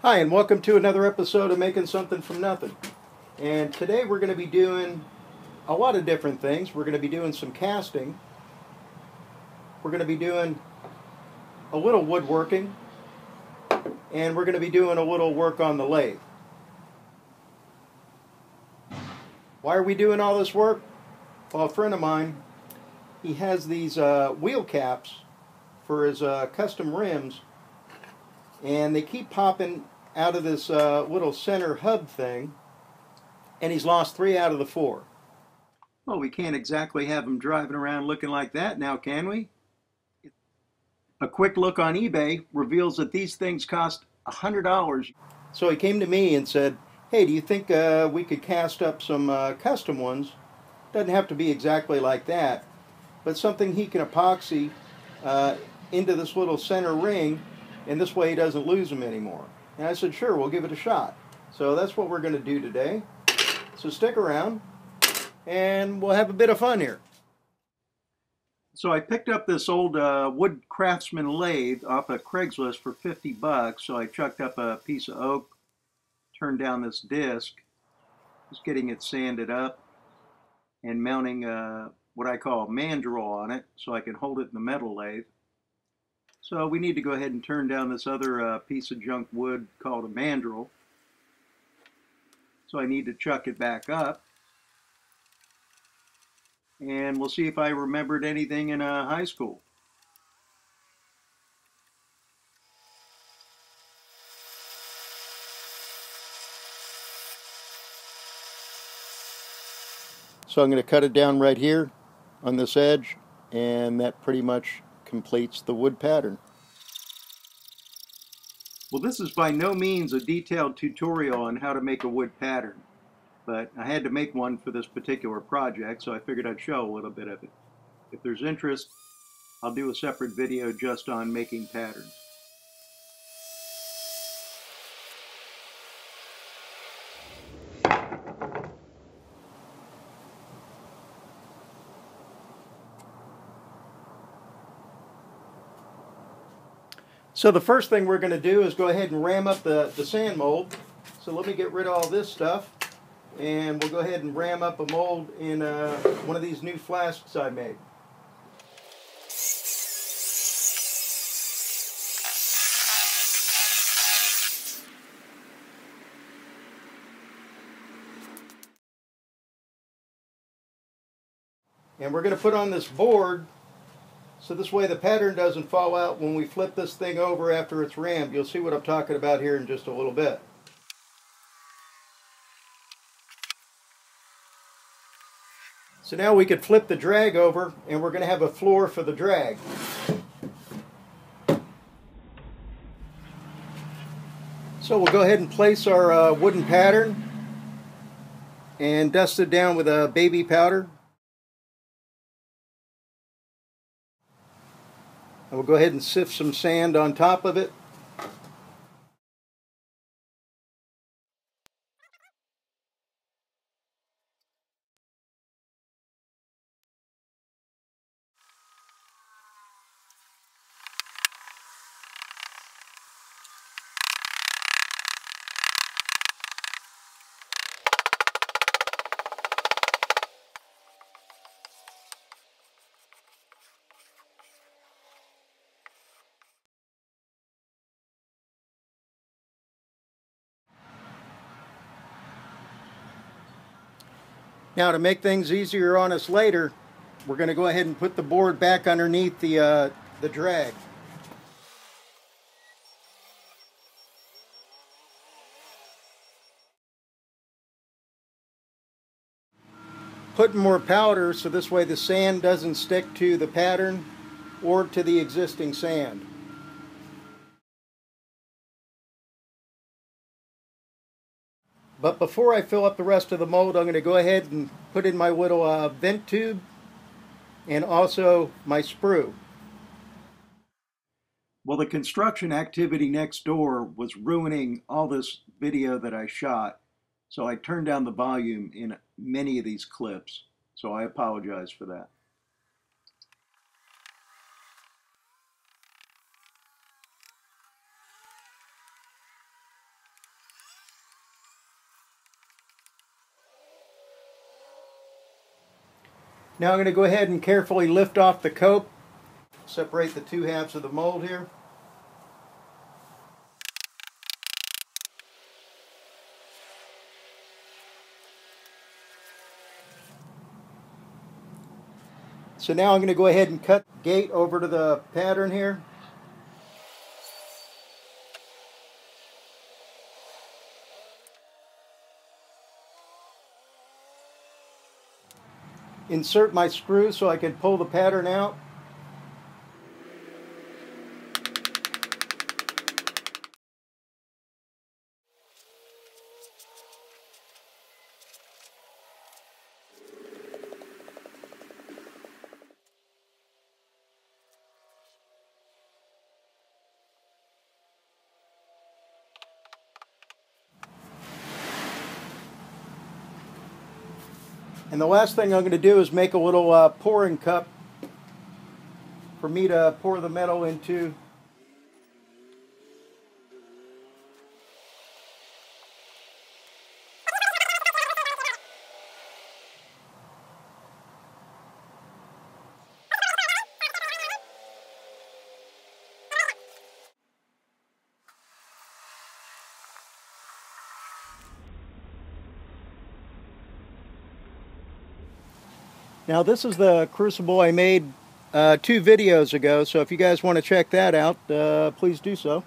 Hi, and welcome to another episode of Making Something from Nothing. And today we're going to be doing a lot of different things. We're going to be doing some casting. We're going to be doing a little woodworking. And we're going to be doing a little work on the lathe. Why are we doing all this work? Well, a friend of mine, he has these wheel caps for his custom rims. And they keep popping out of this little center hub thing, and he's lost 3 out of the 4. Well, we can't exactly have him driving around looking like that now, can we? A quick look on eBay reveals that these things cost $100. So he came to me and said, hey, do you think we could cast up some custom ones? Doesn't have to be exactly like that, but something he can epoxy into this little center ring, and this way he doesn't lose them anymore. And I said, sure, we'll give it a shot. So that's what we're going to do today. So stick around, and we'll have a bit of fun here. So I picked up this old wood craftsman lathe off of Craigslist for 50 bucks. So I chucked up a piece of oak, turned down this disc, just getting it sanded up, and mounting what I call a mandrel on it so I can hold it in the metal lathe. So we need to go ahead and turn down this other piece of junk wood called a mandrel. So I need to chuck it back up. And we'll see if I remembered anything in high school. So I'm going to cut it down right here on this edge, and that pretty much completes the wood pattern. Well, this is by no means a detailed tutorial on how to make a wood pattern, but I had to make one for this particular project, so I figured I'd show a little bit of it. If there's interest, I'll do a separate video just on making patterns. So the first thing we're going to do is go ahead and ram up the sand mold. So let me get rid of all this stuff, and we'll go ahead and ram up a mold in one of these new flasks I made. And we're going to put on this board so this way the pattern doesn't fall out when we flip this thing over after it's rammed. You'll see what I'm talking about here in just a little bit. So now we could flip the drag over, and we're going to have a floor for the drag. So we'll go ahead and place our wooden pattern and dust it down with a baby powder. And we'll go ahead and sift some sand on top of it. Now, to make things easier on us later, we're going to go ahead and put the board back underneath the drag. Putting more powder so this way the sand doesn't stick to the pattern or to the existing sand. But before I fill up the rest of the mold, I'm going to go ahead and put in my little vent tube and also my sprue. Well, the construction activity next door was ruining all this video that I shot, so I turned down the volume in many of these clips, so I apologize for that. Now I'm going to go ahead and carefully lift off the cope, separate the two halves of the mold here. So now I'm going to go ahead and cut the gate over to the pattern here. Insert my screw so I can pull the pattern out. And the last thing I'm going to do is make a little pouring cup for me to pour the metal into. Now this is the crucible I made 2 videos ago, so if you guys want to check that out, please do so.